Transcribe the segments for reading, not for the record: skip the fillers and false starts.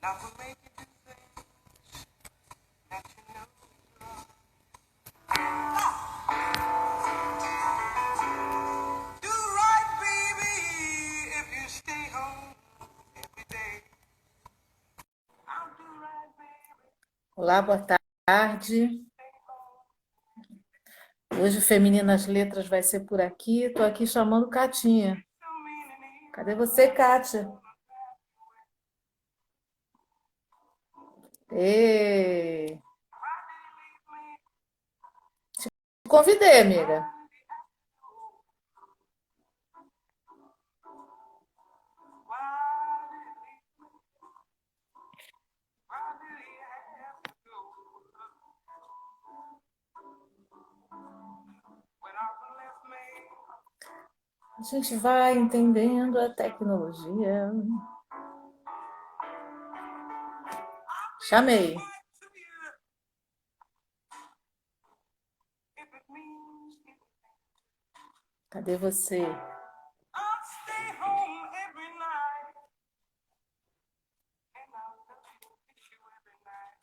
That will make you do things that you know is wrong. Do right, baby, if you stay home every day. I'll do right, baby. Olá, boa tarde. Hoje o Femininas Letras vai ser por aqui. Estou aqui chamando Catinha. So mean and evil. Cadê você, Kátia? Ê, te convidei, amiga. Why did he have to go? When I left me, A gente vai entendendo a tecnologia. Chamei. to you, if it means anything. Cadê você? I'll stay home every night, and I'll kiss you every night.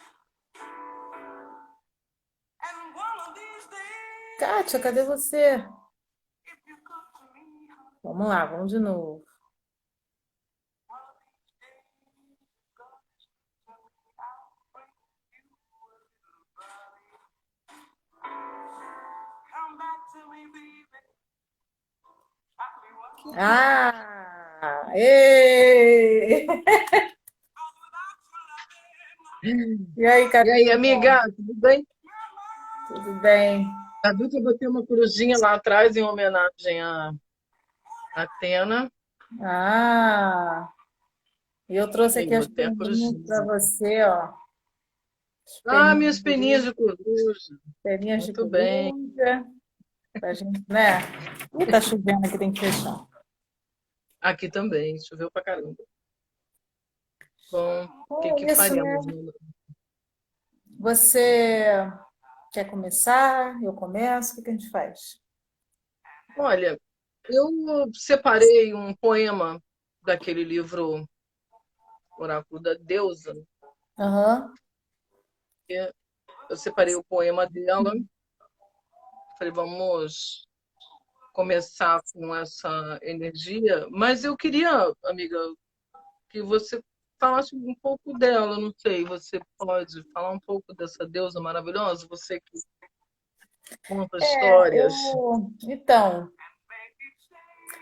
And one of these days, Kátia, cadê você? if you come to me, Vamos lá, vamos de novo. one of these days, God is telling me I'll bring you a little buddy. Come back to me, baby. Tell me what Ah! Ê! E aí, E aí, Catinha? amiga, tudo bem? Tudo bem? A viu que eu botei uma cruzzinha lá atrás em homenagem a Atena. Ah! E eu trouxe Aí, aqui as botei a peninhas para cruzinha. você, ó. As Ah, peninhas minhas peninhas de coruja. peninhas de Muito bem. coruja, pra gente, né? Ih, tá chovendo aqui, tem que fechar. Aqui também, choveu pra caramba. Bom, o que que É isso, né? faremos, né? Você quer começar? Eu começo? O que que a gente faz? Olha, eu separei um poema daquele livro Oráculo da Deusa. Aham. Eu separei o poema dela. Falei, vamos começar com essa energia. Mas eu queria, amiga, que você falasse um pouco dela, não sei, você pode falar um pouco dessa deusa maravilhosa? Você que conta histórias. Então,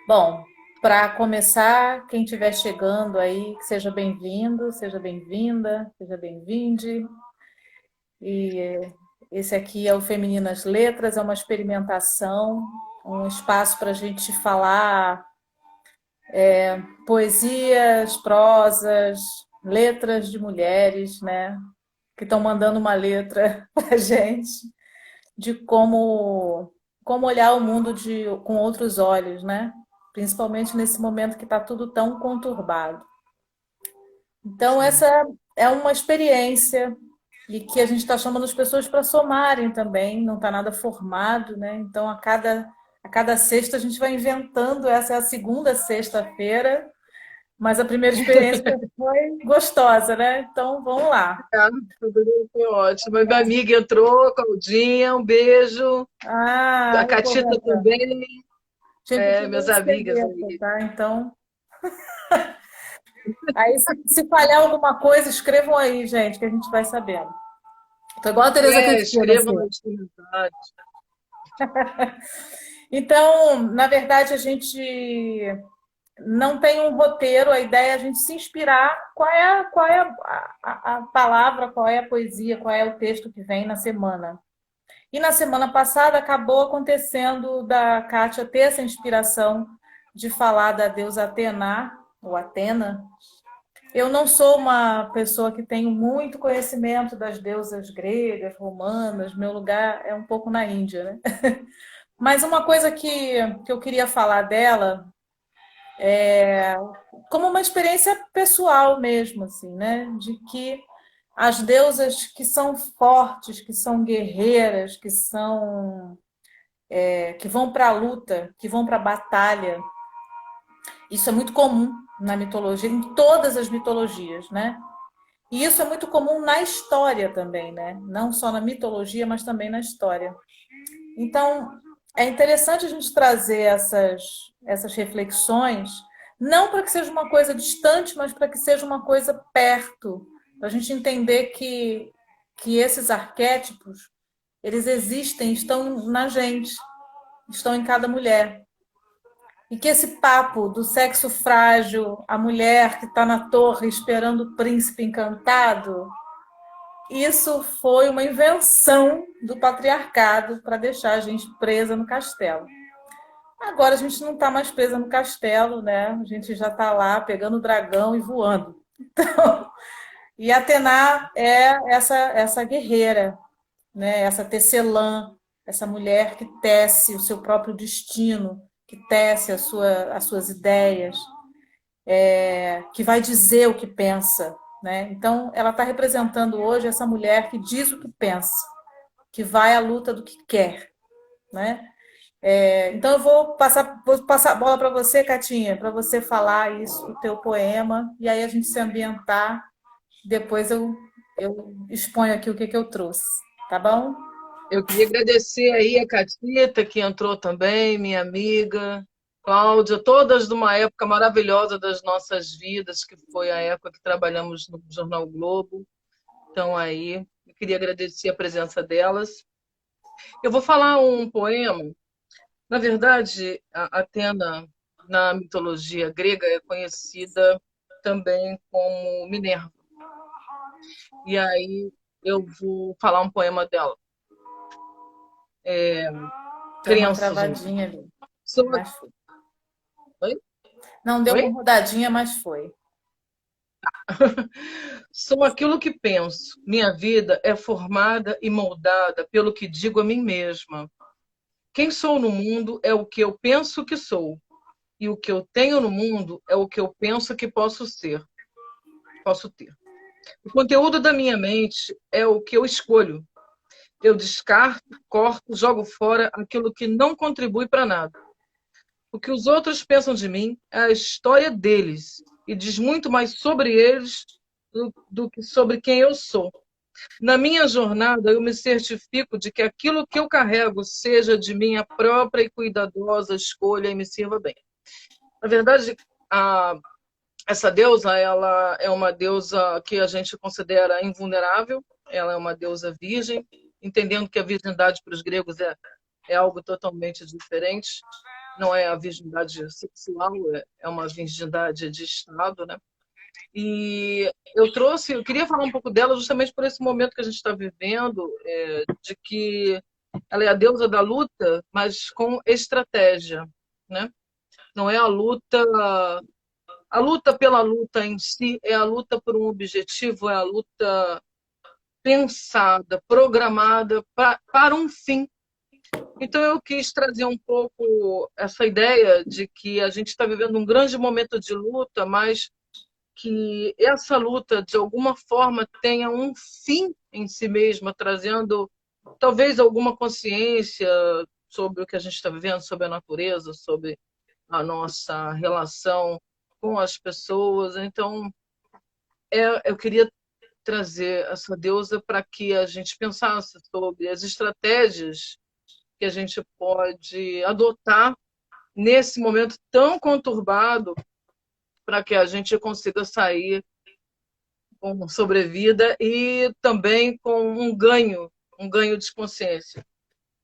bom, para começar, quem estiver chegando aí, que seja bem-vindo, seja bem-vinda, seja bem-vinde. E esse aqui é o Femininas Letras, é uma experimentação, um espaço para a gente falar poesias, prosas, letras de mulheres, né? Que estão mandando uma letra para a gente de como olhar o mundo com outros olhos, né? Principalmente nesse momento que está tudo tão conturbado. Então, Sim. essa é uma experiência e que a gente está chamando as pessoas para somarem também, não está nada formado, né? Então, a cada sexta a gente vai inventando, essa é a segunda sexta-feira, mas a primeira experiência foi gostosa, né? Então, vamos lá. Ah, foi ótimo. Minha amiga entrou, Claudinha, um beijo. A Ah, o povo Catita entrando. também, Gente, aqui minhas nem amigas esqueleto, aí. tá? Então, aí se falhar alguma coisa, escrevam aí, gente, que a gente vai sabendo. Tô igual a Tereza Cristina, Escrevam assim. nos comentários. Então, na verdade, a gente não tem um roteiro, a ideia é a gente se inspirar. Qual é a palavra, qual é a poesia, qual é o texto que vem na semana. E na semana passada acabou acontecendo da Kátia ter essa inspiração de falar da deusa Atena, ou Atena. Eu não sou uma pessoa que tenho muito conhecimento das deusas gregas, romanas, meu lugar é um pouco na Índia, né? Mas uma coisa que eu queria falar dela, como uma experiência pessoal mesmo, assim, né? De que as deusas que são fortes, que são guerreiras, que vão para a luta, que vão para a batalha, isso é muito comum na mitologia, em todas as mitologias, né? E isso é muito comum na história também, né? Não só na mitologia, mas também na história. Então, é interessante a gente trazer essas reflexões, não para que seja uma coisa distante, mas para que seja uma coisa perto, para a gente entender que esses arquétipos, eles existem, estão na gente, estão em cada mulher. E que esse papo do sexo frágil, a mulher que está na torre esperando o príncipe encantado, isso foi uma invenção do patriarcado para deixar a gente presa no castelo. Agora a gente não está mais presa no castelo, né? A gente já está lá pegando o dragão e voando. Então, e Atena é essa guerreira, né? Essa tecelã, essa mulher que tece o seu próprio destino, que tece as suas ideias, que vai dizer o que pensa, né? Então, ela está representando hoje essa mulher que diz o que pensa, que vai à luta do que quer, né? Então, eu vou passar a bola para você, Catinha, para você falar isso do teu poema, e aí a gente se ambientar, depois eu exponho aqui o que eu trouxe, tá bom? Eu queria agradecer aí a Catita, que entrou também, minha amiga, Cláudia, todas de uma época maravilhosa das nossas vidas, que foi a época que trabalhamos no Jornal Globo. Então, aí, eu queria agradecer a presença delas. Eu vou falar um poema. Na verdade, a Atena, na mitologia grega, é conhecida também como Minerva. E aí, eu vou falar um poema dela. Deu uma Crenças, gente. travadinha ali, Sou... mas foi. Oi? Não deu Oi? uma rodadinha, mas foi. Sou aquilo que penso. Minha vida é formada e moldada pelo que digo a mim mesma. Quem sou no mundo é o que eu penso que sou. E o que eu tenho no mundo é o que eu penso que posso ser, posso ter. O conteúdo da minha mente é o que eu escolho. Eu descarto, corto, jogo fora aquilo que não contribui para nada. O que os outros pensam de mim é a história deles e diz muito mais sobre eles do que sobre quem eu sou. Na minha jornada, eu me certifico de que aquilo que eu carrego seja de minha própria e cuidadosa escolha e me sirva bem. Na verdade, essa deusa, ela é uma deusa que a gente considera invulnerável, ela é uma deusa virgem, entendendo que a virgindade para os gregos é algo totalmente diferente, não é a virgindade sexual, é uma virgindade de estado, né? E eu queria falar um pouco dela justamente por esse momento que a gente está vivendo, de que ela é a deusa da luta, mas com estratégia, né? Não é a luta pela luta em si, é a luta por um objetivo, é a luta pensada, programada para um fim. Então eu quis trazer um pouco essa ideia de que a gente está vivendo um grande momento de luta, mas que essa luta, de alguma forma, tenha um fim em si mesma, trazendo talvez alguma consciência sobre o que a gente está vivendo, sobre a natureza, sobre a nossa relação com as pessoas. Então, eu queria trazer essa deusa para que a gente pensasse sobre as estratégias que a gente pode adotar nesse momento tão conturbado para que a gente consiga sair com sobrevida e também com um ganho de consciência,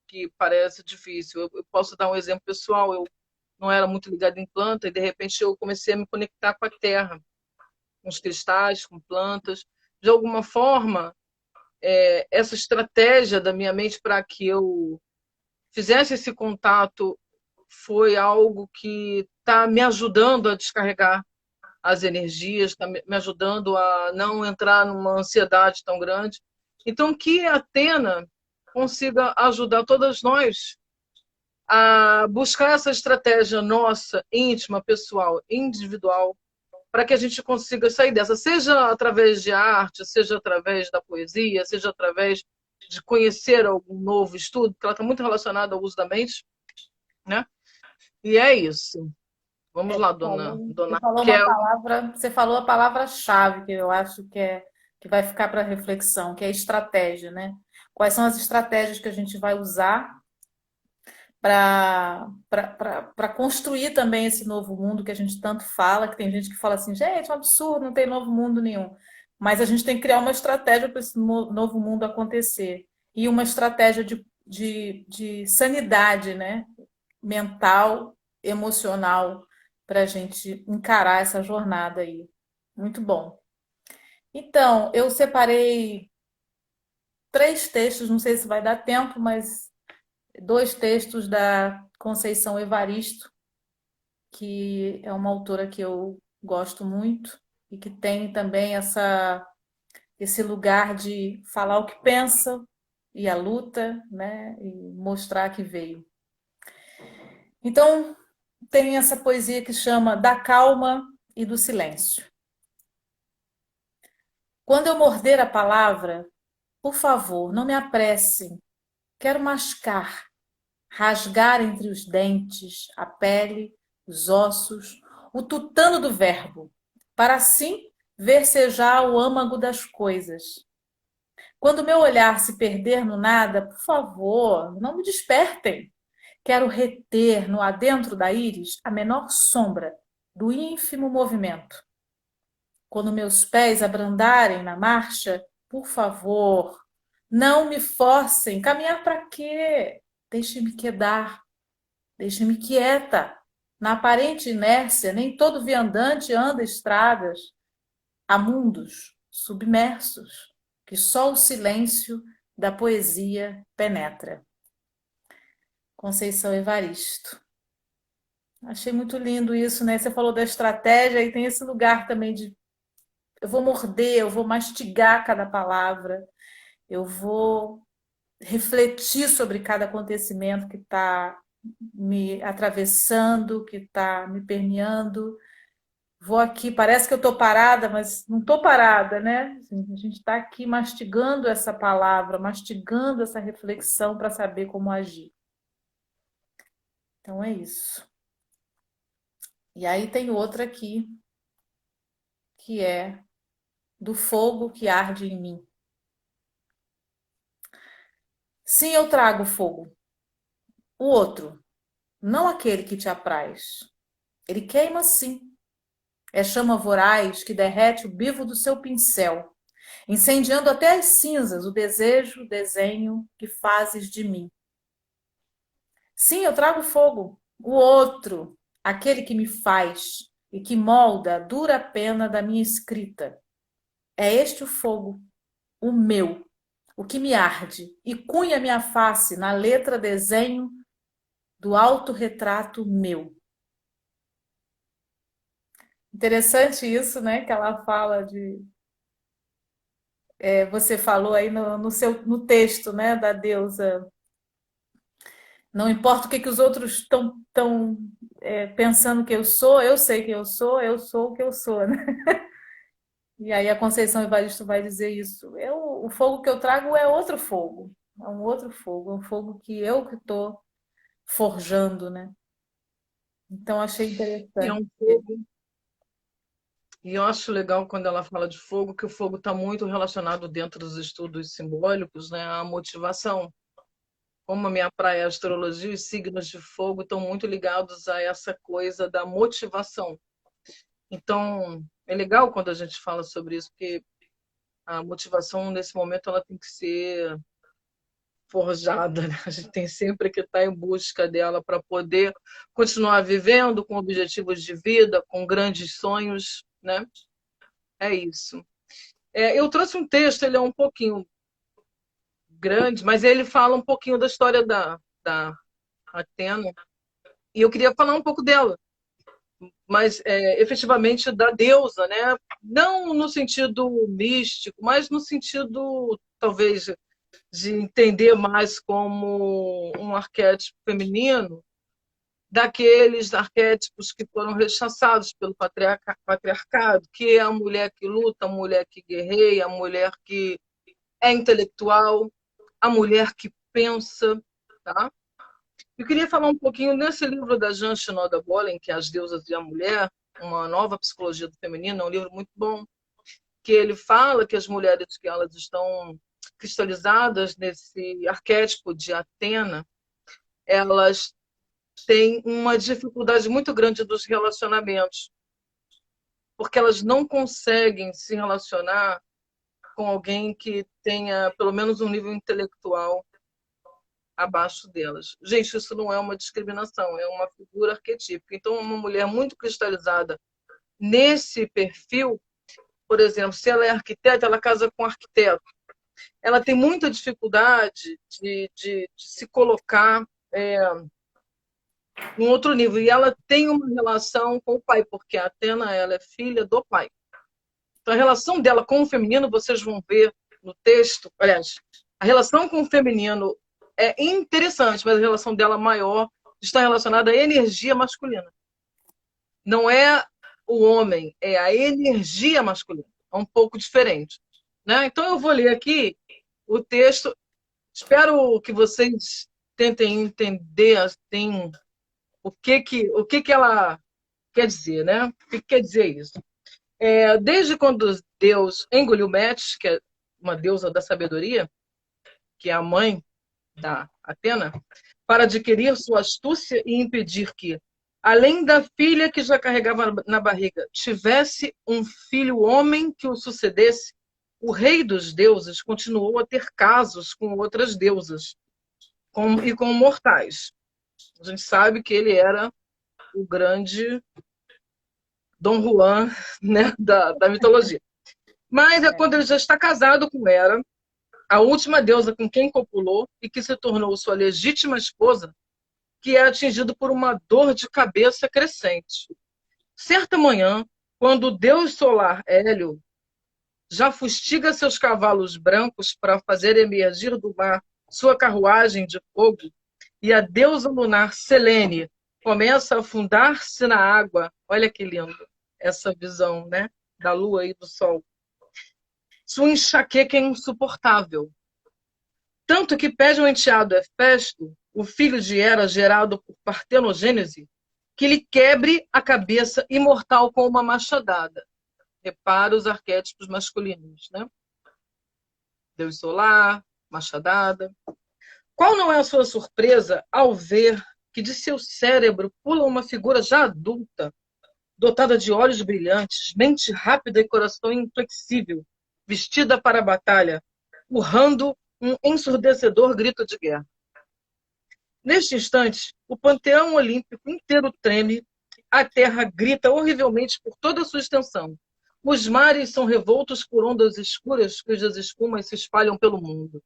que parece difícil. Eu posso dar um exemplo pessoal, eu não era muito ligada em planta e de repente eu comecei a me conectar com a terra, com os cristais, com plantas. De alguma forma, essa estratégia da minha mente para que eu fizesse esse contato foi algo que está me ajudando a descarregar as energias, está me ajudando a não entrar numa ansiedade tão grande. Então, que a Atena consiga ajudar todas nós a buscar essa estratégia nossa, íntima, pessoal, individual, para que a gente consiga sair dessa, seja através de arte, seja através da poesia, seja através de conhecer algum novo estudo, porque ela está muito relacionada ao uso da mente, né? E é isso. Vamos lá, dona Você Kel. falou uma palavra, você falou a palavra-chave, que eu acho que é que vai ficar para reflexão, que é a estratégia, né? Quais são as estratégias que a gente vai usar para construir também esse novo mundo que a gente tanto fala, que tem gente que fala assim, gente, é um absurdo, não tem novo mundo nenhum. Mas a gente tem que criar uma estratégia para esse novo mundo acontecer. E uma estratégia de sanidade, né? Mental, emocional, para a gente encarar essa jornada aí. Muito bom. Então, eu separei 3 textos, não sei se vai dar tempo, mas 2 textos da Conceição Evaristo, que é uma autora que eu gosto muito e que tem também esse lugar de falar o que pensa e a luta, né, e mostrar que veio. Então, tem essa poesia que chama Da Calma e do Silêncio. Quando eu morder a palavra, por favor, não me apressem. Quero mascar, rasgar entre os dentes, a pele, os ossos, o tutano do verbo, para assim versejar o âmago das coisas. Quando meu olhar se perder no nada, por favor, não me despertem. Quero reter no adentro da íris a menor sombra do ínfimo movimento. Quando meus pés abrandarem na marcha, por favor, não me forcem. Caminhar para quê? Deixe-me quedar. Deixe-me quieta. Na aparente inércia, nem todo viandante anda estradas. Há mundos submersos que só o silêncio da poesia penetra. Conceição Evaristo. Achei muito lindo isso, né? Você falou da estratégia e tem esse lugar também de eu vou morder, eu vou mastigar cada palavra, eu vou refletir sobre cada acontecimento que está me atravessando, que está me permeando. Vou aqui, parece que eu estou parada, mas não estou parada, né? Assim, a gente está aqui mastigando essa palavra, mastigando essa reflexão para saber como agir. Então é isso. E aí tem outra aqui, que é do fogo que arde em mim. Sim, eu trago fogo. O outro, não aquele que te apraz. Ele queima sim. É chama voraz que derrete o bivo do seu pincel, incendiando até as cinzas o desejo, o desenho que fazes de mim. Sim, eu trago fogo. O outro, aquele que me faz e que molda a dura pena da minha escrita. É este o fogo, o meu, o que me arde e cunha minha face na letra desenho do autorretrato meu. Interessante isso, né? Que ela fala de. Você falou aí no texto, né? Da deusa. Não importa o que os outros estão pensando que eu sei que eu sou o que eu sou, né? E aí a Conceição Evaristo vai dizer isso. O fogo que eu trago é outro fogo. É um outro fogo. É um fogo que estou forjando, né? Então achei E é interessante. um fogo. E eu acho legal quando ela fala de fogo, que o fogo está muito relacionado dentro dos estudos simbólicos, né, à motivação. Como a minha praia é a astrologia, os signos de fogo estão muito ligados a essa coisa da motivação. Então, é legal quando a gente fala sobre isso, porque a motivação, nesse momento, ela tem que ser forjada, né? A gente tem sempre que estar em busca dela para poder continuar vivendo com objetivos de vida, com grandes sonhos, né? É isso. Eu trouxe um texto, ele é um pouquinho grande, mas ele fala um pouquinho da história da Atena, e eu queria falar um pouco dela, mas efetivamente da deusa, né? Não no sentido místico, mas no sentido, talvez, de entender mais como um arquétipo feminino, daqueles arquétipos que foram rechaçados pelo patriarcado, que é a mulher que luta, a mulher que guerreia, a mulher que é intelectual, a mulher que pensa, tá? Eu queria falar um pouquinho nesse livro da Jean Shinoda Bolen, que é As Deusas e a Mulher, uma nova psicologia do feminino, é um livro muito bom. que ele fala que as mulheres que elas estão cristalizadas nesse arquétipo de Atena, elas têm uma dificuldade muito grande dos relacionamentos, porque elas não conseguem se relacionar com alguém que tenha pelo menos um nível intelectual abaixo delas. Gente, isso não é uma discriminação, é uma figura arquetípica. Então, uma mulher muito cristalizada nesse perfil, por exemplo, se ela é arquiteta, ela casa com um arquiteto. Ela tem muita dificuldade de se colocar em outro nível. E ela tem uma relação com o pai, porque a Atena ela é filha do pai. Então, a relação dela com o feminino, vocês vão ver no texto. Aliás, a relação com o feminino é interessante, mas a relação dela maior está relacionada à energia masculina. Não é o homem, é a energia masculina. É um pouco diferente. Né? Então, eu vou ler aqui o texto. Espero que vocês tentem entender assim, o que ela quer dizer. Né? O que quer dizer isso? Desde quando Deus engoliu Metis, que é uma deusa da sabedoria, que é a mãe da Atena, para adquirir sua astúcia e impedir que, além da filha que já carregava na barriga, tivesse um filho homem que o sucedesse, o rei dos deuses continuou a ter casos com outras deusas e com mortais. A gente sabe que ele era o grande Dom Juan, né, da mitologia. Mas é quando ele já está casado com Hera, a última deusa com quem copulou e que se tornou sua legítima esposa, que é atingido por uma dor de cabeça crescente. Certa manhã, quando o deus solar Hélio já fustiga seus cavalos brancos para fazer emergir do mar sua carruagem de fogo, e a deusa lunar Selene começa a afundar-se na água. Olha que lindo essa visão, né, da lua e do sol. Sua enxaqueca é insuportável. Tanto que pede ao enteado Hefesto, o filho de Hera gerado por partenogênese, que lhe quebre a cabeça imortal com uma machadada. Repara os arquétipos masculinos, né? Deus solar, machadada. Qual não é a sua surpresa ao ver que de seu cérebro pula uma figura já adulta, dotada de olhos brilhantes, mente rápida e coração inflexível, vestida para a batalha, urrando um ensurdecedor grito de guerra. Neste instante, o panteão olímpico inteiro treme, a terra grita horrivelmente por toda a sua extensão. Os mares são revoltos por ondas escuras cujas espumas se espalham pelo mundo.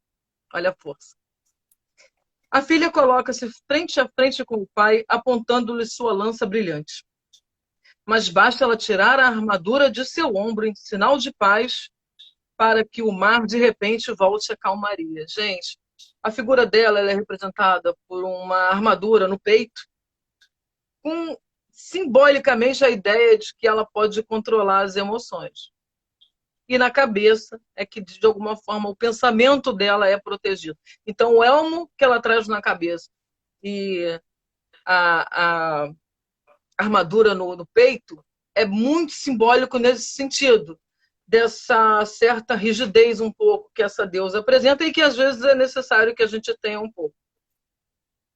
Olha a força. A filha coloca-se frente a frente com o pai, apontando-lhe sua lança brilhante. Mas basta ela tirar a armadura de seu ombro em sinal de paz para que o mar, de repente, volte à calmaria. Gente, a figura dela ela é representada por uma armadura no peito, com simbolicamente a ideia de que ela pode controlar as emoções. E na cabeça é que, de alguma forma, o pensamento dela é protegido. Então, o elmo que ela traz na cabeça e a armadura no peito é muito simbólico nesse sentido, dessa certa rigidez um pouco que essa deusa apresenta e que às vezes é necessário que a gente tenha um pouco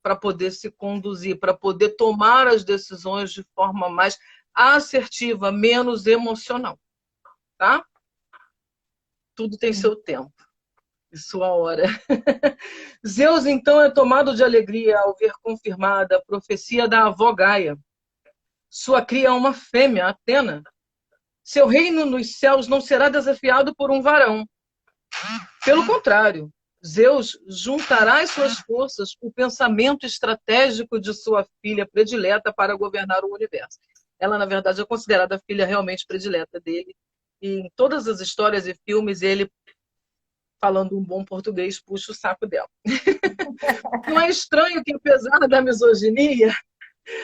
para poder se conduzir, para poder tomar as decisões de forma mais assertiva, menos emocional, tá? Tudo tem seu tempo e sua hora. Zeus, então, é tomado de alegria ao ver confirmada a profecia da avó Gaia. Sua cria é uma fêmea, Atena. Seu reino nos céus não será desafiado por um varão. Pelo contrário, Zeus juntará às suas forças o pensamento estratégico de sua filha predileta para governar o universo. Ela, na verdade, é considerada a filha realmente predileta dele. E em todas as histórias e filmes, ele, falando um bom português, puxa o saco dela. Não é estranho que, apesar da misoginia,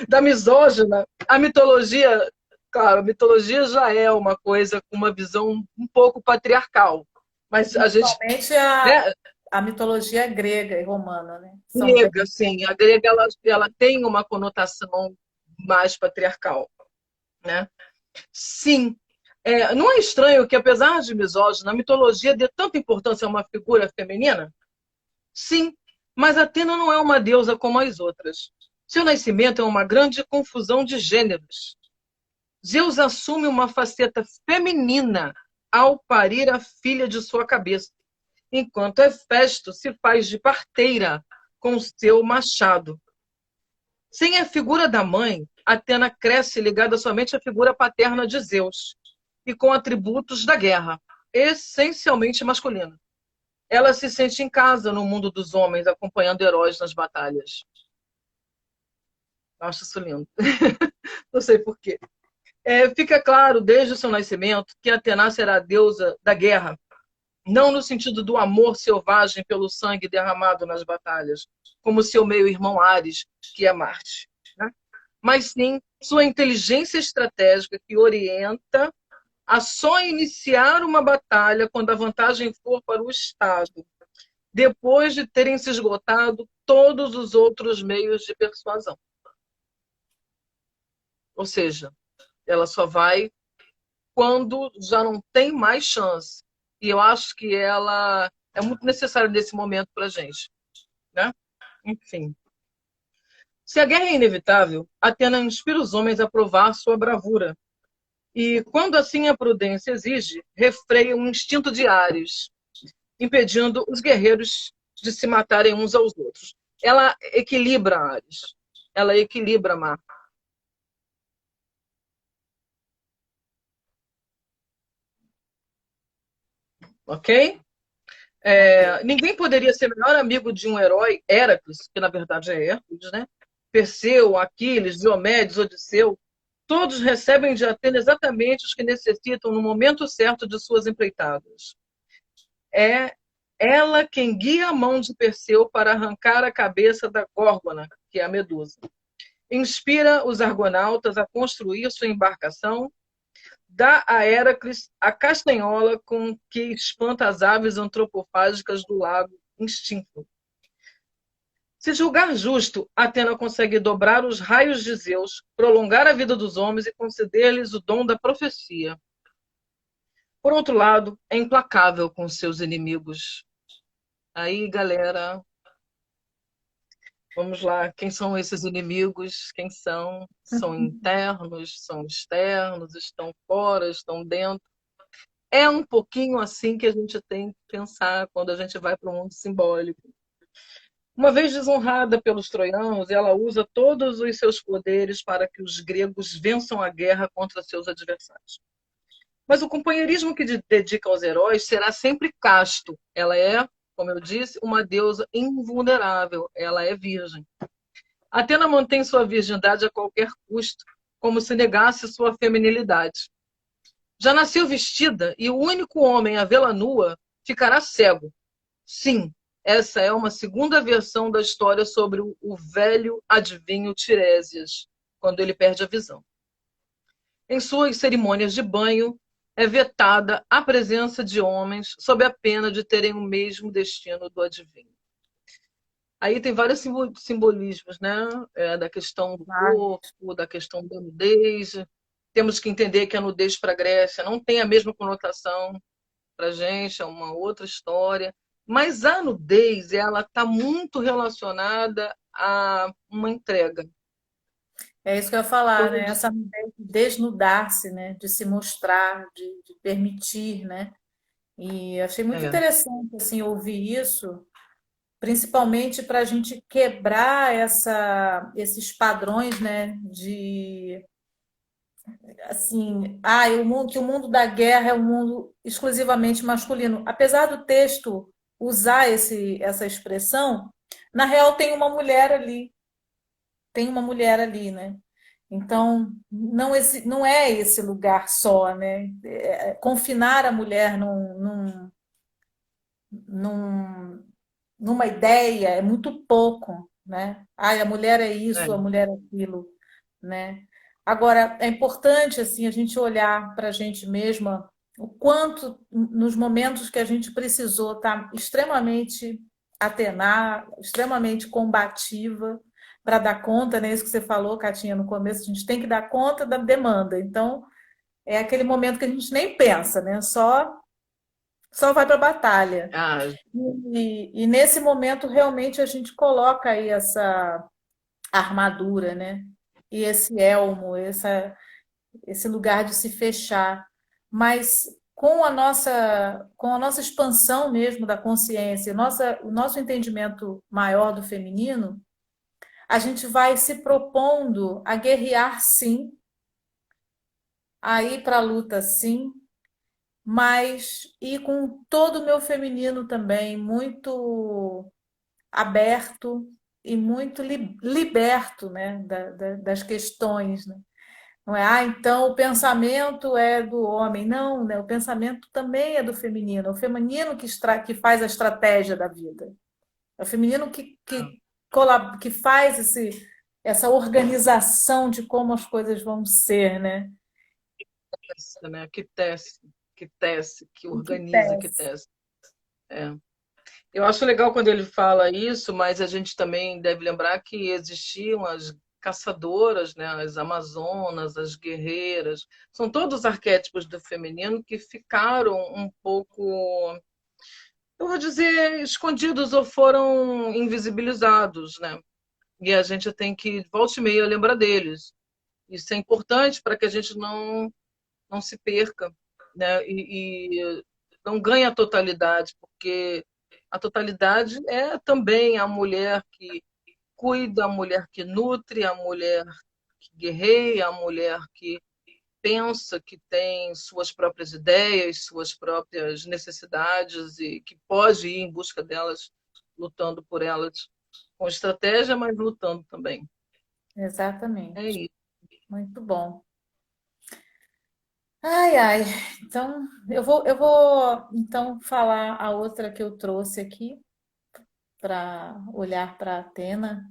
da misógina, a mitologia, claro, a mitologia já é uma coisa com uma visão um pouco patriarcal. Mas a gente... Principalmente né? a mitologia grega e romana, né? Grega, sim. A grega ela tem uma conotação mais patriarcal, né? Sim, Não é estranho que, apesar de misógina, a mitologia dê tanta importância a uma figura feminina? Sim, mas Atena não é uma deusa como as outras. Seu nascimento é uma grande confusão de gêneros. Zeus assume uma faceta feminina ao parir a filha de sua cabeça, enquanto Hefesto se faz de parteira com seu machado. Sem a figura da mãe, Atena cresce ligada somente à figura paterna de Zeus e com atributos da guerra, essencialmente masculina. Ela se sente em casa no mundo dos homens, acompanhando heróis nas batalhas. Acho isso lindo. Não sei por quê. Fica claro, desde o seu nascimento, que Atena será a deusa da guerra, não no sentido do amor selvagem pelo sangue derramado nas batalhas, como seu meio-irmão Ares, que é Marte, né? Mas sim sua inteligência estratégica que orienta a só iniciar uma batalha quando a vantagem for para o Estado, depois de terem se esgotado todos os outros meios de persuasão. Ou seja, ela só vai quando já não tem mais chance. E eu acho que ela é muito necessária nesse momento para a gente, né? Enfim. Se a guerra é inevitável, Atena inspira os homens a provar sua bravura. E, quando assim a prudência exige, refreia um instinto de Ares, impedindo os guerreiros de se matarem uns aos outros. Ela equilibra Ares. Ela equilibra Marte. Ok? Ninguém poderia ser melhor amigo de um herói, Héracles, que na verdade é Hércules, né? Perseu, Aquiles, Diomedes, Odisseu, todos recebem de Atena exatamente os que necessitam no momento certo de suas empreitadas. É ela quem guia a mão de Perseu para arrancar a cabeça da Górgona, que é a Medusa. Inspira os argonautas a construir sua embarcação, dá a Héracles a castanhola com que espanta as aves antropofágicas do lago extinto. Se julgar justo, Atena consegue dobrar os raios de Zeus, prolongar a vida dos homens e conceder-lhes o dom da profecia. Por outro lado, é implacável com seus inimigos. Aí, galera, vamos lá. Quem são esses inimigos? Quem são? São internos, são externos, estão fora, estão dentro. É um pouquinho assim que a gente tem que pensar quando a gente vai para o mundo simbólico. Uma vez desonrada pelos troianos, ela usa todos os seus poderes para que os gregos vençam a guerra contra seus adversários. Mas o companheirismo que dedica aos heróis será sempre casto. Ela é, como eu disse, uma deusa invulnerável. Ela é virgem. Atena mantém sua virgindade a qualquer custo, como se negasse sua feminilidade. Já nasceu vestida e o único homem a vê-la nua ficará cego. Sim, essa é uma segunda versão da história sobre o velho adivinho Tiresias, quando ele perde a visão. Em suas cerimônias de banho, é vetada a presença de homens sob a pena de terem o mesmo destino do adivinho. Aí tem vários simbolismos, né? Da questão do corpo, da questão da nudez. Temos que entender que a nudez para a Grécia não tem a mesma conotação para a gente, é uma outra história. Mas a nudez, ela está muito relacionada a uma entrega. É isso que eu ia falar, né? Essa nudez de desnudar-se, né? De se mostrar, de permitir, né? E achei muito interessante assim ouvir isso, principalmente para a gente quebrar esses padrões, né? De assim, que o mundo da guerra é um mundo exclusivamente masculino. Apesar do texto usar essa expressão, na real tem uma mulher ali, né? Então, não é esse lugar só, né? Confinar a mulher num, numa ideia é muito pouco, né? Ai, a mulher é isso, a mulher é aquilo, né? Agora, é importante assim a gente olhar para a gente mesma o quanto nos momentos que a gente precisou estar extremamente atenar, extremamente combativa para dar conta, né? Isso que você falou, Catinha, no começo, a gente tem que dar conta da demanda. Então, é aquele momento que a gente nem pensa, né? Só vai para a batalha. Ah, E nesse momento, realmente, a gente coloca aí essa armadura, né? E esse elmo, esse lugar de se fechar. Mas com a nossa expansão mesmo da consciência, o nosso entendimento maior do feminino, a gente vai se propondo a guerrear, sim, a ir para a luta, sim, mas ir com todo o meu feminino também, muito aberto e muito liberto, né, das questões, né? Não é, então o pensamento é do homem. Não, né? O pensamento também é do feminino. É o feminino que faz a estratégia da vida. É o feminino que faz essa organização de como as coisas vão ser, né? essa, né? Que tece, que Que organiza, que tece. tece. É. Eu acho legal quando ele fala isso, mas a gente também deve lembrar que existiam as caçadoras, né, as amazonas, as guerreiras, são todos arquétipos do feminino que ficaram um pouco, eu vou dizer, escondidos ou foram invisibilizados, né? E a gente tem que, volta e meia, lembrar deles. Isso é importante para que a gente não se perca, né? E não ganhe a totalidade, porque a totalidade é também a mulher que cuida, a mulher que nutre, a mulher que guerreia, a mulher que pensa, que tem suas próprias ideias, suas próprias necessidades e que pode ir em busca delas, lutando por elas com estratégia, mas lutando também. É Exatamente. isso. Muito bom. Ai, ai. Então, eu vou então falar a outra que eu trouxe aqui para olhar para Atena.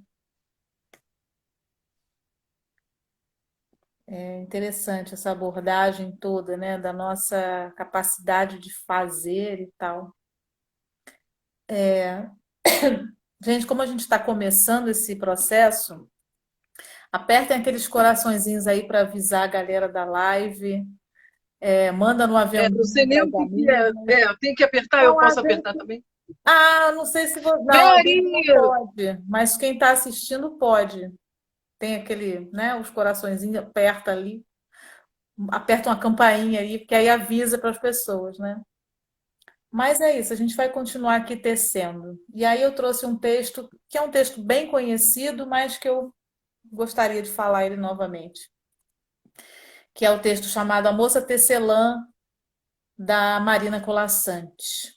É interessante essa abordagem toda, né, da nossa capacidade de fazer e tal. Gente, como a gente está começando esse processo, apertem aqueles coraçõezinhos aí para avisar a galera da live. Manda no Não sei aviãozinho nem para o as que que é. amigas. Tem que apertar, eu Não, posso apertar também? não sei se você. Vem Não, a gente não aí! pode, mas quem está assistindo pode. Tem aquele, né, os coraçõezinhos, aperta ali, aperta uma campainha aí, porque aí avisa para as pessoas, né? Mas é isso, a gente vai continuar aqui tecendo. E aí eu trouxe um texto que é um texto bem conhecido, mas que eu gostaria de falar ele novamente, que é o texto chamado A Moça Tecelã, da Marina Colasanti.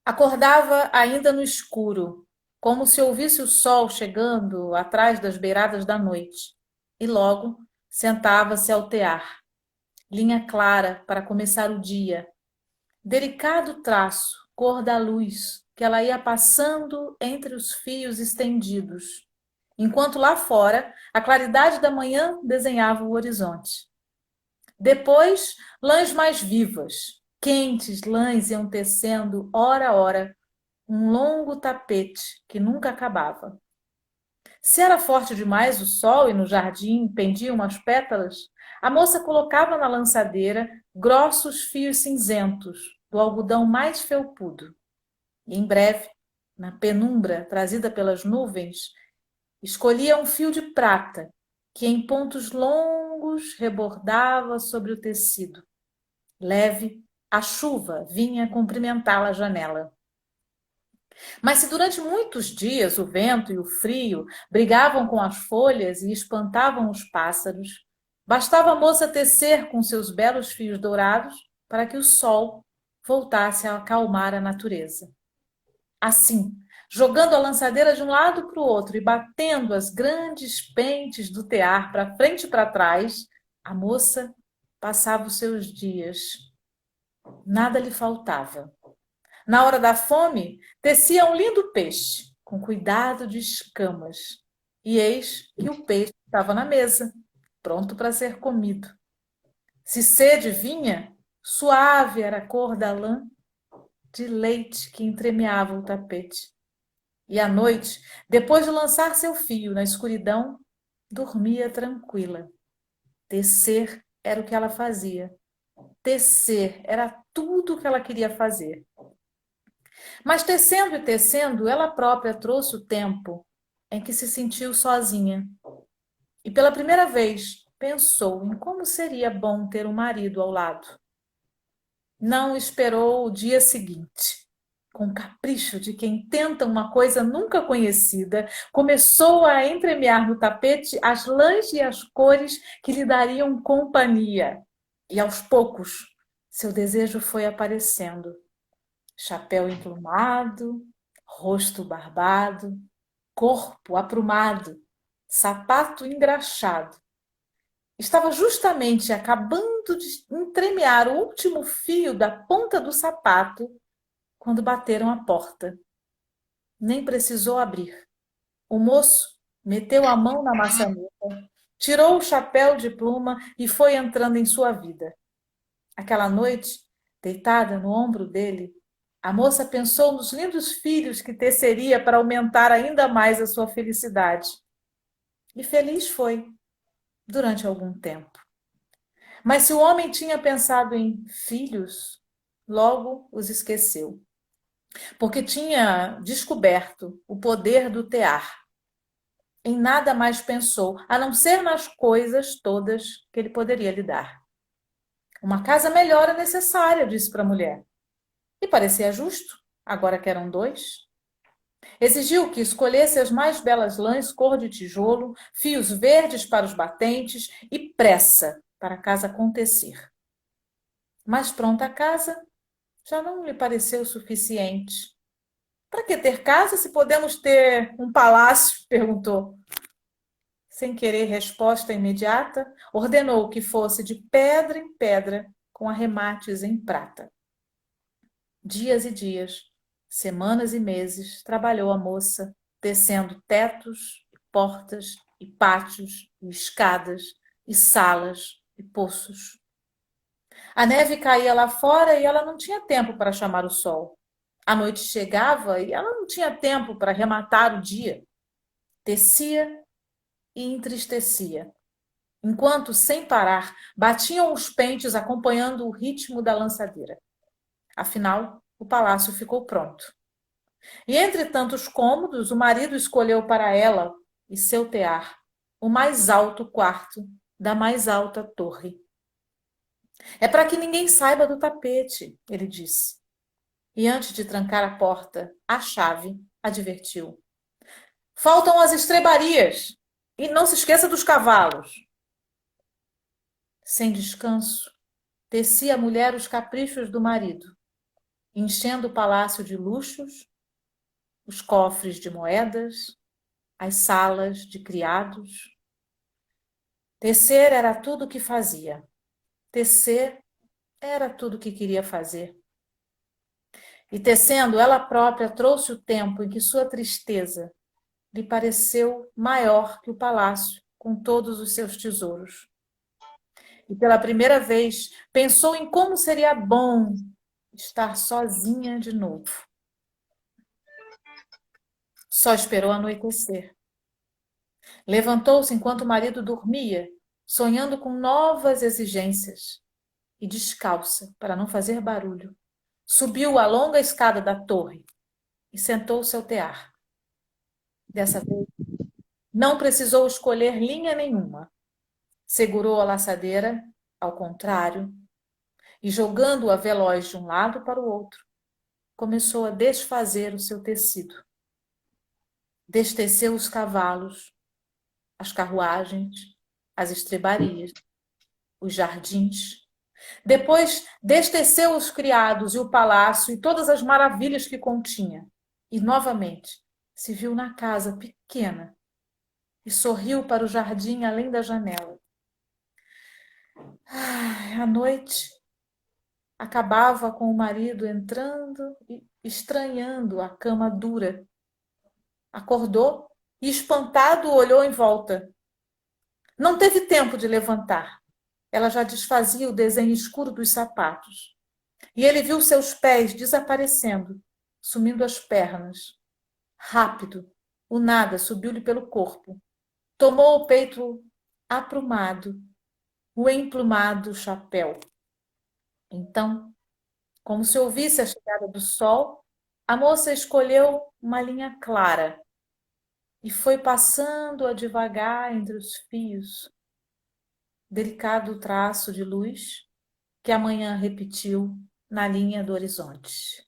Acordava ainda no escuro, como se ouvisse o sol chegando atrás das beiradas da noite, e logo sentava-se ao tear, linha clara para começar o dia, delicado traço, cor da luz, que ela ia passando entre os fios estendidos, enquanto lá fora a claridade da manhã desenhava o horizonte. Depois, lãs mais vivas, quentes lãs iam tecendo, hora a hora, um longo tapete que nunca acabava. Se era forte demais o sol e no jardim pendiam umas pétalas, a moça colocava na lançadeira grossos fios cinzentos, do algodão mais felpudo. E em breve, na penumbra trazida pelas nuvens, escolhia um fio de prata que em pontos longos rebordava sobre o tecido. Leve, a chuva vinha cumprimentá-la à janela. Mas se durante muitos dias o vento e o frio brigavam com as folhas e espantavam os pássaros, bastava a moça tecer com seus belos fios dourados para que o sol voltasse a acalmar a natureza. Assim, jogando a lançadeira de um lado para o outro e batendo as grandes pentes do tear para frente e para trás, a moça passava os seus dias. Nada lhe faltava. Na hora da fome, tecia um lindo peixe, com cuidado de escamas. E eis que o peixe estava na mesa, pronto para ser comido. Se sede vinha, suave era a cor da lã de leite que entremeava o tapete. E à noite, depois de lançar seu fio na escuridão, dormia tranquila. Tecer era o que ela fazia. Tecer era tudo o que ela queria fazer. Mas tecendo e tecendo, ela própria trouxe o tempo em que se sentiu sozinha. E pela primeira vez pensou em como seria bom ter um marido ao lado. Não esperou o dia seguinte. Com o capricho de quem tenta uma coisa nunca conhecida, começou a entremear no tapete as lãs e as cores que lhe dariam companhia. E aos poucos, seu desejo foi aparecendo. Chapéu emplumado, rosto barbado, corpo aprumado, sapato engraxado. Estava justamente acabando de entremear o último fio da ponta do sapato quando bateram à porta. Nem precisou abrir. O moço meteu a mão na maçaneta, tirou o chapéu de pluma e foi entrando em sua vida. Aquela noite, deitada no ombro dele, a moça pensou nos lindos filhos que teceria para aumentar ainda mais a sua felicidade. E feliz foi, durante algum tempo. Mas se o homem tinha pensado em filhos, logo os esqueceu, porque tinha descoberto o poder do tear. Em nada mais pensou, a não ser nas coisas todas que ele poderia lhe dar. Uma casa melhor é necessária, disse para a mulher. E parecia justo, agora que eram dois. Exigiu que escolhesse as mais belas lãs cor de tijolo, fios verdes para os batentes e pressa para a casa acontecer. Mas pronta a casa já não lhe pareceu suficiente. Para que ter casa se podemos ter um palácio? Perguntou. Sem querer resposta imediata, ordenou que fosse de pedra em pedra, com arremates em prata. Dias e dias, semanas e meses, trabalhou a moça, tecendo tetos, portas, e pátios, e escadas, e salas, e poços. A neve caía lá fora e ela não tinha tempo para chamar o sol. A noite chegava e ela não tinha tempo para rematar o dia. Tecia e entristecia, enquanto, sem parar, batiam os pentes acompanhando o ritmo da lançadeira. Afinal, o palácio ficou pronto. E entre tantos cômodos, o marido escolheu para ela e seu tear o mais alto quarto da mais alta torre. É para que ninguém saiba do tapete, ele disse. E antes de trancar a porta, a chave advertiu. Faltam as estrebarias. E não se esqueça dos cavalos. Sem descanso, tecia a mulher os caprichos do marido, enchendo o palácio de luxos, os cofres de moedas, as salas de criados. Tecer era tudo o que fazia. Tecer era tudo o que queria fazer. E tecendo, ela própria trouxe o tempo em que sua tristeza lhe pareceu maior que o palácio com todos os seus tesouros. E pela primeira vez pensou em como seria bom estar sozinha de novo. Só esperou anoitecer. Levantou-se enquanto o marido dormia, sonhando com novas exigências, e descalça, para não fazer barulho, subiu a longa escada da torre e sentou-se ao tear. Dessa vez, não precisou escolher linha nenhuma. Segurou a laçadeira, ao contrário, e jogando-a veloz de um lado para o outro, começou a desfazer o seu tecido. Desteceu os cavalos, as carruagens, as estrebarias, os jardins. Depois desteceu os criados e o palácio e todas as maravilhas que continha. E novamente se viu na casa pequena e sorriu para o jardim além da janela. A noite acabava com o marido entrando e estranhando a cama dura. Acordou e, espantado, olhou em volta. Não teve tempo de levantar. Ela já desfazia o desenho escuro dos sapatos. E ele viu seus pés desaparecendo, sumindo as pernas. Rápido, o nada subiu-lhe pelo corpo. Tomou o peito aprumado o emplumado chapéu. Então, como se ouvisse a chegada do sol, a moça escolheu uma linha clara e foi passando-a devagar entre os fios, delicado traço de luz que a manhã repetiu na linha do horizonte.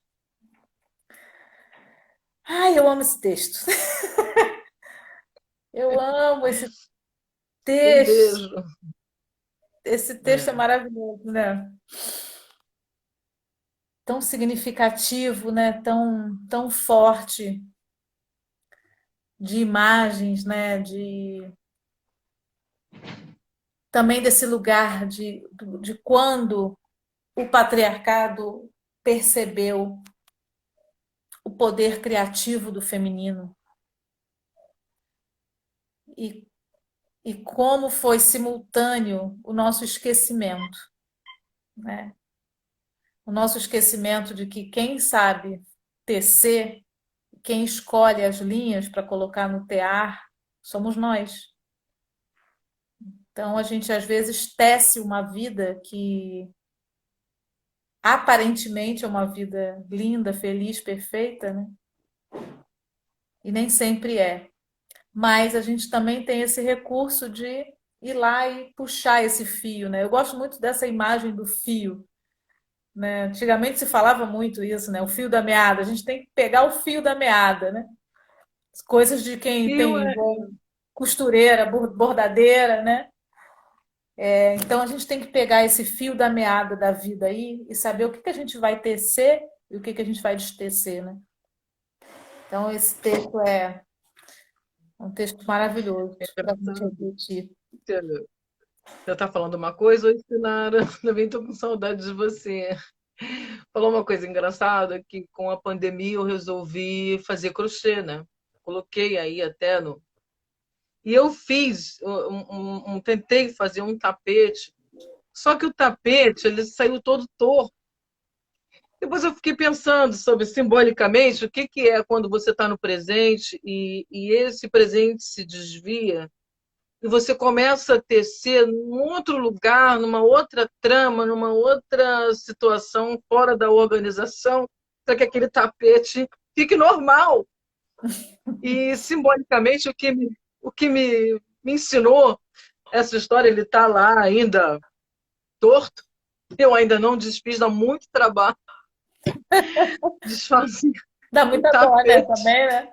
Ai, eu amo esse texto. Eu amo esse Um texto. beijo. Esse texto é É. maravilhoso, né? Tão significativo, né? Tão forte de imagens, né? De também desse lugar de quando o patriarcado percebeu o poder criativo do feminino e, e como foi simultâneo o nosso esquecimento, né? O nosso esquecimento de que quem sabe tecer, quem escolhe as linhas para colocar no tear, somos nós. Então a gente às vezes tece uma vida que aparentemente é uma vida linda, feliz, perfeita, né? E nem sempre é. Mas a gente também tem esse recurso de ir lá e puxar esse fio, né? Eu gosto muito dessa imagem do fio, né? Antigamente se falava muito isso, né? O fio da meada. A gente tem que pegar o fio da meada, né? Coisas de quem E eu, tem costureira, bordadeira, né? Então a gente tem que pegar esse fio da meada da vida aí e saber o que que a gente vai tecer e o que que a gente vai destecer, né? Então esse texto é um texto maravilhoso para a gente interessante. refletir. Você está falando uma coisa, oi, Sinara, também estou com saudade de você. Falou uma coisa engraçada, que com a pandemia eu resolvi fazer crochê, né? Coloquei aí até no... E eu fiz, tentei fazer um tapete, só que o tapete, ele saiu todo torto. Depois eu fiquei pensando sobre, simbolicamente, o que que é quando você está no presente e esse presente se desvia e você começa a tecer num outro lugar, numa outra trama, numa outra situação fora da organização, para que aquele tapete fique normal. E simbolicamente o que me ensinou essa história, ele está lá ainda torto. Eu ainda não desfiz, dá muito trabalho desfazer Dá o muita dó, né, tapete. também, né?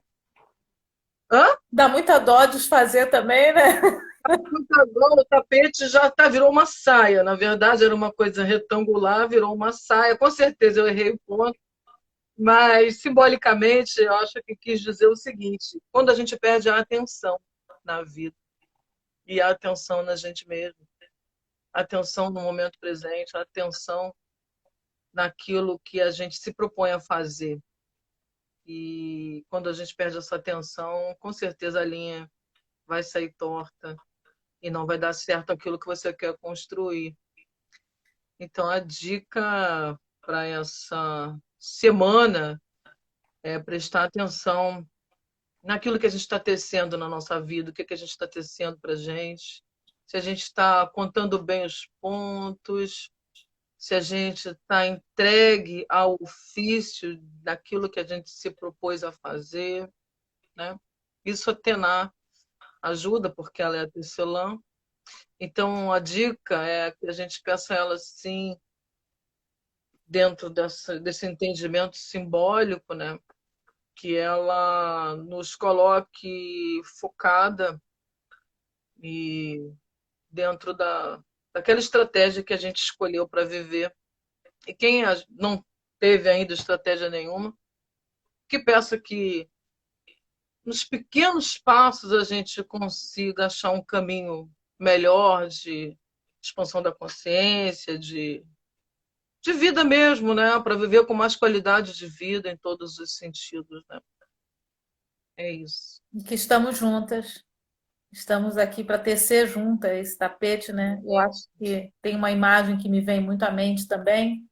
Hã? Dá muita dó desfazer também, né? Agora o tapete já tá, virou uma saia. Na verdade, era uma coisa retangular, virou uma saia. Com certeza eu errei o ponto, mas simbolicamente eu acho que quis dizer o seguinte: quando a gente perde a atenção na vida e a atenção na gente mesmo, a atenção no momento presente, a atenção naquilo que a gente se propõe a fazer. E quando a gente perde essa atenção, com certeza a linha vai sair torta e não vai dar certo aquilo que você quer construir. Então, a dica para essa semana é prestar atenção naquilo que a gente está tecendo na nossa vida, o que que a gente está tecendo para a gente, se a gente está contando bem os pontos, se a gente está entregue ao ofício daquilo que a gente se propôs a fazer, né? Isso a Tená ajuda, porque ela é a tecelã. Então, a dica é que a gente peça a ela, sim, dentro desse entendimento simbólico, né? Que ela nos coloque focada e dentro daquela estratégia que a gente escolheu para viver. E quem não teve ainda estratégia nenhuma, que peça que nos pequenos passos a gente consiga achar um caminho melhor de expansão da consciência, de vida mesmo, né? Para viver com mais qualidade de vida em todos os sentidos, né? É isso. E que estamos juntas, estamos aqui para tecer juntas esse tapete, né? Eu acho que tem uma imagem que me vem muito à mente também.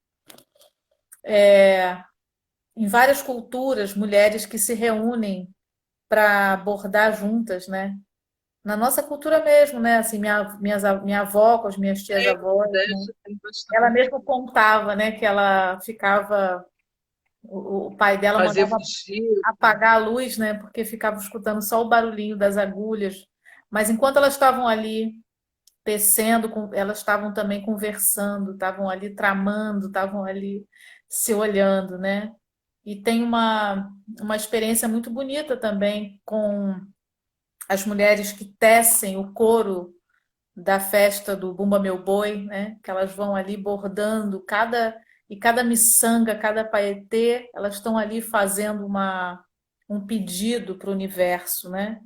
Em várias culturas, mulheres que se reúnem para bordar juntas, né? Na nossa cultura mesmo, né? Assim, minha avó com as minhas É, tias-avós, né? Nordeste tem Ela bastante. mesmo contava, né, que ela ficava, o pai dela Fazer mandava fuxico. apagar a luz, né, porque ficava escutando só o barulhinho das agulhas. Mas enquanto elas estavam ali tecendo, elas estavam também conversando, estavam ali tramando, estavam ali se olhando, né? E tem uma experiência muito bonita também com as mulheres que tecem o couro da festa do Bumba Meu Boi, né? Que elas vão ali bordando cada miçanga, cada paetê, elas estão ali fazendo um pedido para o universo, né?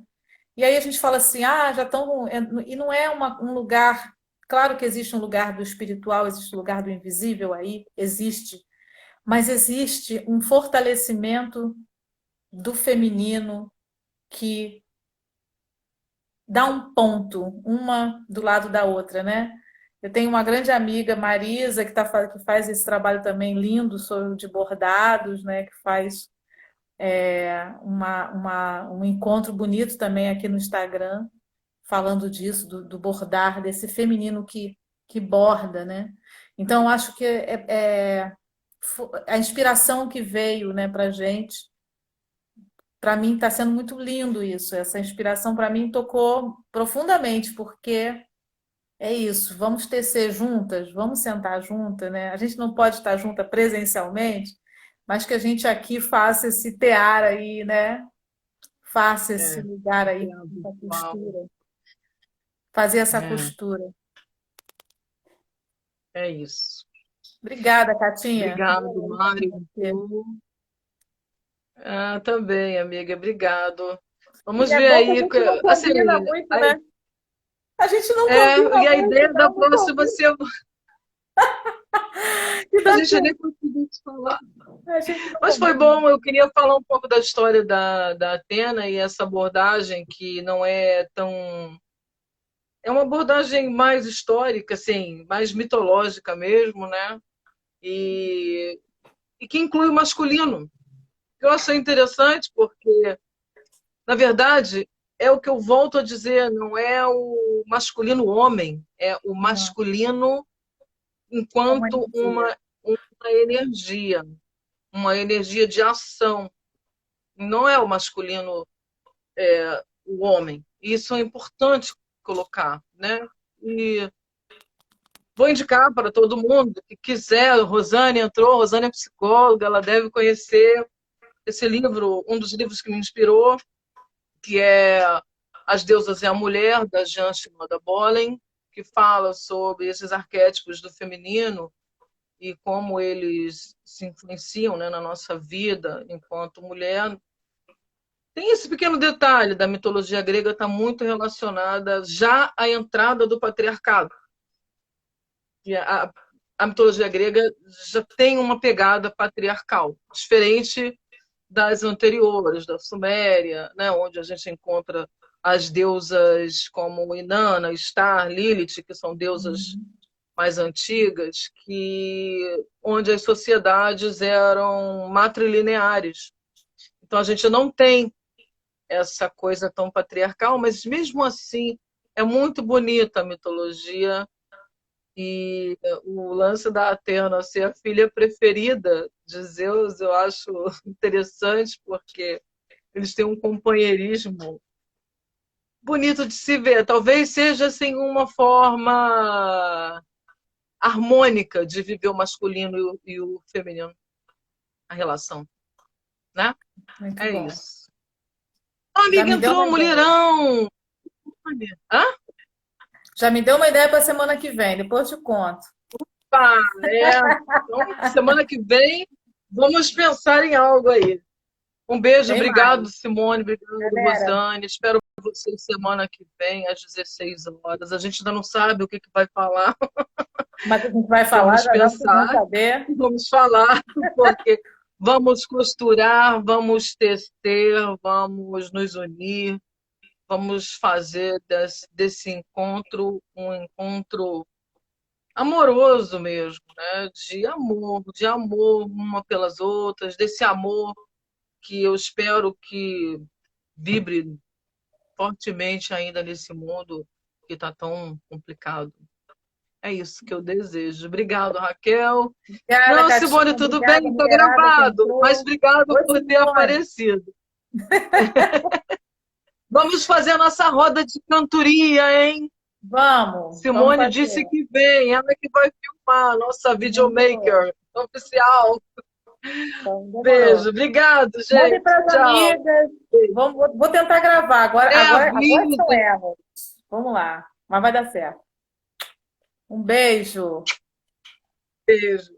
E aí a gente fala assim, ah, já estão. E não é um lugar. Claro que existe um lugar do espiritual, existe um lugar do invisível aí, existe, mas existe um fortalecimento do feminino que dá um ponto, uma do lado da outra, né? Eu tenho uma grande amiga, Marisa, que faz esse trabalho também lindo de bordados, né? Que faz um encontro bonito também aqui no Instagram, falando disso, do bordar, desse feminino que borda, né? Então, eu acho que a inspiração que veio, né, para gente, para mim está sendo muito lindo isso. Essa inspiração para mim tocou profundamente, porque é isso, vamos tecer juntas, vamos sentar juntas, né? A gente não pode estar junta presencialmente, mas que a gente aqui faça esse tear aí, né? Faça esse É, lugar aí, entendo, essa Paulo. costura, fazer essa É, costura. é isso. Obrigada, Catinha. Obrigado, Adorei estar com Mário. você. Ah, também, amiga, obrigado. E Vamos é ver bom que a aí. gente não Assim, combina muito, né? A gente não e combina a muito, ideia da não, não próxima combina. ser. E A dá gente nem tempo. conseguiu se falar. A gente não Mas foi combina. bom, eu queria falar um pouco da história da Atena e essa abordagem que não é tão. É uma abordagem mais histórica, assim, mais mitológica mesmo, né? E, e que inclui o masculino. Eu achei interessante porque, na verdade, é o que eu volto a dizer, não é o masculino homem, é o Não, masculino é uma enquanto energia. uma energia de ação. Não é o masculino o homem. Isso é importante colocar, né? E vou indicar para todo mundo que quiser. Rosane entrou, Rosane é psicóloga, ela deve conhecer esse livro, um dos livros que me inspirou, que é As Deusas e a Mulher, da Jean Shimoda Bolen, que fala sobre esses arquétipos do feminino e como eles se influenciam, né, na nossa vida enquanto mulher. Tem esse pequeno detalhe da mitologia grega, está muito relacionada já à entrada do patriarcado. E a mitologia grega já tem uma pegada patriarcal, diferente das anteriores, da Suméria, né, onde a gente encontra as deusas como Inanna, Star, Lilith, que são deusas Uhum. mais antigas, onde as sociedades eram matrilineares. Então a gente não tem essa coisa tão patriarcal, mas mesmo assim é muito bonita a mitologia e o lance da Atena ser a filha preferida de Zeus, eu acho interessante porque eles têm um companheirismo bonito de se ver. Talvez seja assim uma forma harmônica de viver o masculino e o feminino, a relação, né? Muito É bom. isso. Já Amiga, me deu uma entrou, ideia. mulherão! Hã? Já me deu uma ideia para a semana que vem, depois eu te conto. Pá, então, semana que vem, vamos pensar em algo aí. Um beijo, Tem mais. obrigado, Simone, obrigado, Galera, Rosane. Espero vocês semana que vem, às 16 horas. A gente ainda não sabe o que vai falar. mas a gente vai falar, Vamos já já vocês vão pensar, saber. vamos falar, porque vamos costurar, vamos tecer, vamos nos unir, vamos fazer desse encontro um encontro amoroso mesmo, né? De amor uma pelas outras, desse amor que eu espero que vibre fortemente ainda nesse mundo que está tão complicado. É isso que eu desejo. Obrigado, Raquel. Obrigada, Não, Simone, Catinha. tudo Obrigada, bem, está mulherada que gravado, mas entrou. obrigado Oi, por ter Simone. aparecido. Vamos fazer a nossa roda de cantoria, hein? Vamos Simone fazer. disse que vem, ela que vai filmar, nossa Demorou. videomaker oficial. Então, demorou. Beijo, obrigado, Mandem gente. para as Tchau. amigas. Vou tentar gravar. É a Agora são vida. erros. Vamos lá. Mas vai dar certo. Um beijo. Beijo.